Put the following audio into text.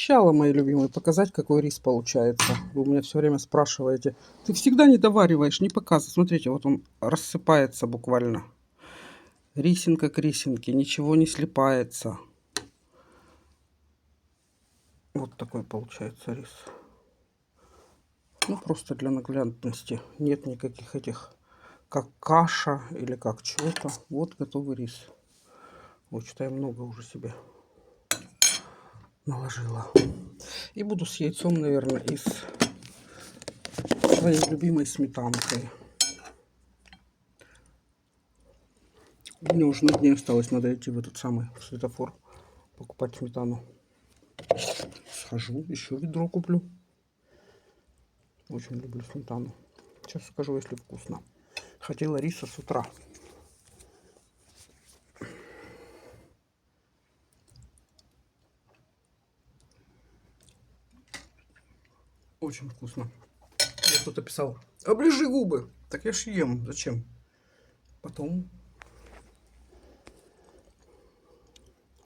обещала, мои любимые, показать, какой рис получается. Вы у меня все время спрашиваете. Ты всегда не довариваешь, не показывай. Смотрите, вот он рассыпается буквально. Рисинка к рисинке, ничего не слипается. Вот такой получается рис. Ну, просто для наглядности. Нет никаких этих, как каша или как что-то. Вот готовый рис. Вот, считай, много уже себе наложила. И буду с яйцом, наверное, и с своей любимой сметанкой. Мне уже на дне осталось, надо идти в этот самый светофор покупать сметану. Схожу, еще ведро куплю. Очень люблю сметану. Сейчас скажу, если вкусно. Хотела риса с утра. Очень вкусно. Мне кто-то писал: оближи губы. Так я ж ем. Зачем? Потом